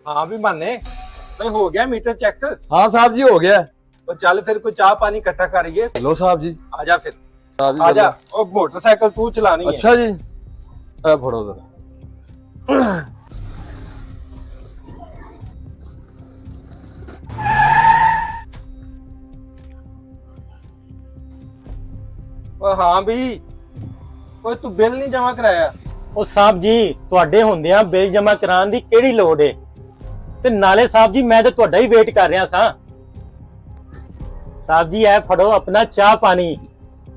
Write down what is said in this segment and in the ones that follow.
हाँ भी माने तो हो गया मीटर चेक। हाँ साहब जी हो गया। तो चल फिर कोई चाह पानी इकट्ठा करिए। लो साहब जी। आजा फिर साहब जी आजा। और मोटरसाइकिल तू चलानी है। अच्छा जी फड़ो जरा। ओ हाँ भी कोई तू बिल नहीं जमा कराया। ਉਹ ਸਾਹਿਬ ਜੀ ਤੁਹਾਡੇ ਹੁੰਦਿਆਂ ਬਿੱਲ ਜਮਾ ਕਰਾਉਣ ਦੀ ਕਿਹੜੀ ਲੋੜ ਏ ਤੇ ਨਾਲੇ ਸਾਹਿਬ ਜੀ ਮੈਂ ਤੇ ਤੁਹਾਡਾ ਹੀ ਵੇਟ ਕਰ ਰਿਹਾ ਸਾਂ। ਸਾਹਿਬ ਜੀ ਇਹ ਫੜੋ ਆਪਣਾ ਚਾਹ ਪਾਣੀ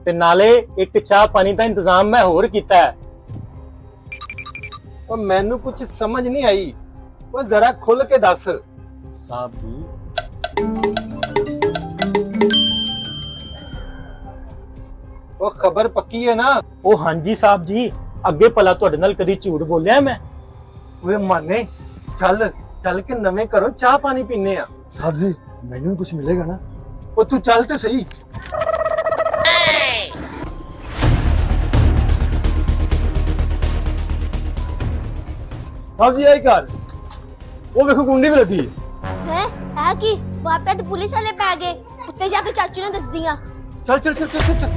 ਤੇ ਨਾਲੇ ਇੱਕ ਚਾਹ ਪਾਣੀ ਦਾ ਇੰਤਜ਼ਾਮ ਮੈਂ ਹੋਰ ਕੀਤਾ ਹੈ। ਉਹ ਮੈਨੂੰ ਕੁਝ ਸਮਝ ਨਹੀਂ ਆਈ। ਉਹ ਜ਼ਰਾ ਖੁੱਲ ਕੇ ਦੱਸ। ਸਾਹਿਬ ਜੀ ਉਹ ਖਬਰ ਪੱਕੀ ਹੈ ਨਾ। ਉਹ ਹਾਂਜੀ ਸਾਹਿਬ ਜੀ ਅੱਗੇ ਭਲਾ ਤੁਹਾਡੇ ਨਾਲ ਕਦੀ ਝੂਠ ਬੋਲਿਆ ਮੈਂ? ਓਏ ਮਾਨੇ ਚੱਲ ਚੱਲ ਕੇ ਨਵੇਂ ਘਰੋਂ ਚਾਹ ਪਾਣੀ ਪੀਨੇ ਆ। साहब जी मेन्यू में कुछ मिलेगा ना? ਉਹ ਤੂੰ ਚੱਲ ਤੇ ਸਹੀ। साहब जी आई कार वो देखो कुंडी भी लगी है कि वहां पे तो पुलिस वाले पै गए। उत्ते जाके चाचू ने दस दिया। ਚੱਲ ਚੱਲ ਚੱਲ ਚੱਲ ਚੱਲ।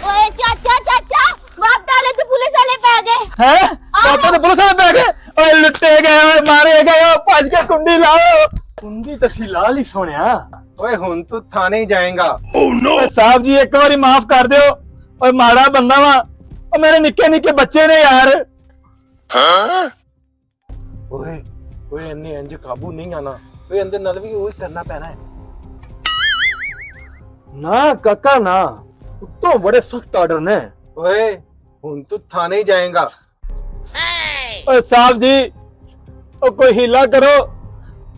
ओए चाचा चाचा वहां डाले तो पुलिस वाले पै गए। हैं पापा तो पुलिस वाले बैठ गए ओए लुੱਟੇ गए ओए मारे गए ओ भज के कुंडी लाओ। कुंडी तसी लाल ही सोनिया। ਓਏ ਹੁਣ ਤੂੰ ਥਾਣੇ ਹੀ ਜਾਏਗਾ। ਓਏ ਸਾਹਿਬ ਜੀ ਇੱਕ ਵਾਰੀ ਮਾਫ ਕਰ ਦਿਓ ਓਏ ਮਾੜਾ ਬੰਦਾ ਵਾ ਓ ਮੇਰੇ ਨਿੱਕੇ ਨਿੱਕੇ ਬੱਚੇ ਨੇ ਯਾਰ। ਓਏ ਓਏ ਇੰਨੇ ਇੰਜ ਕਾਬੂ ਨਹੀਂ ਆਣਾ। ਓਏ ਇਹਦੇ ਨਾਲ ਵੀ ਉਹੀ ਕਰਨਾ ਪੈਣਾ ਹੈ। ना काका ना तो बड़े सख्त ऑर्डर ने। ਓਏ ਹੁਣ ਤੂੰ ਥਾਣੇ ਹੀ ਜਾਏਗਾ। ਓਏ ਸਾਹਿਬ ਜੀ ਓ ਕੋਈ ਹੀਲਾ ਕਰੋ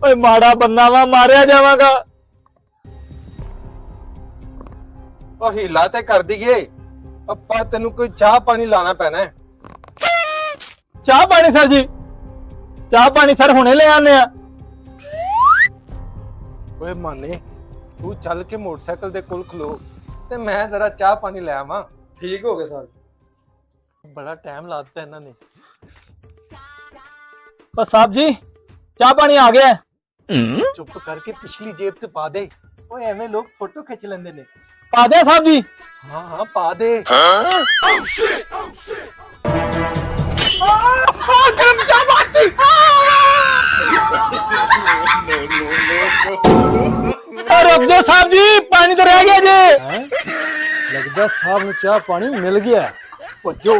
ਓਏ ਮਾੜਾ ਬੰਦਾ ਵਾ ਮਾਰਿਆ ਜਾਵਾਂਗਾ। ਉਹ ਹੀਲਾ ਤੇ ਕਰ ਦਈਏ। ਆਪਾਂ ਤੈਨੂੰ ਕੋਈ ਚਾਹ ਪਾਣੀ ਲਾਣਾ ਪੈਣਾ ਹੈ। ਚਾਹ ਪਾਣੀ ਸਰ ਜੀ ਚਾਹ ਪਾਣੀ ਸਰ ਹੁਣੇ ਲੈ ਆਨੇ ਆ। ਓਏ ਮਾਨੇ ਤੂੰ ਚੱਲ ਕੇ ਮੋਟਰਸਾਈਕਲ ਦੇ ਕੋਲ ਖਲੋ ਤੇ ਮੈਂ ਜ਼ਰਾ ਚਾਹ ਪਾਣੀ ਲੈ ਆਵਾਂ। ठीक हो गया साहब। ਬੜਾ ਟਾਈਮ ਲਾ ਦਿੱਤਾ ਇਹਨਾਂ ਨੇ। ਓ ਸਾਹਿਬ ਜੀ ਚਾਹ ਪਾਣੀ ਆ ਗਿਆ ਹੈ। ਚੁੱਪ ਕਰਕੇ ਪਿਛਲੀ ਜੇਬ ਤੇ ਪਾ ਦੇ। ਓਏ ਐਵੇਂ ਲੋਕ ਫੋਟੋ ਖਿੱਚ ਲੈਂਦੇ ਨੇ। ਪਾ ਦਿਆਂ ਸਾਹਿਬ ਜੀ? ਹਾਂ ਹਾਂ ਪਾ ਦੇ। ਓ रुक जाओ साहब जी पानी तो रह गया जी। लगता है साहब ने चाह पानी मिल गया। भज्जो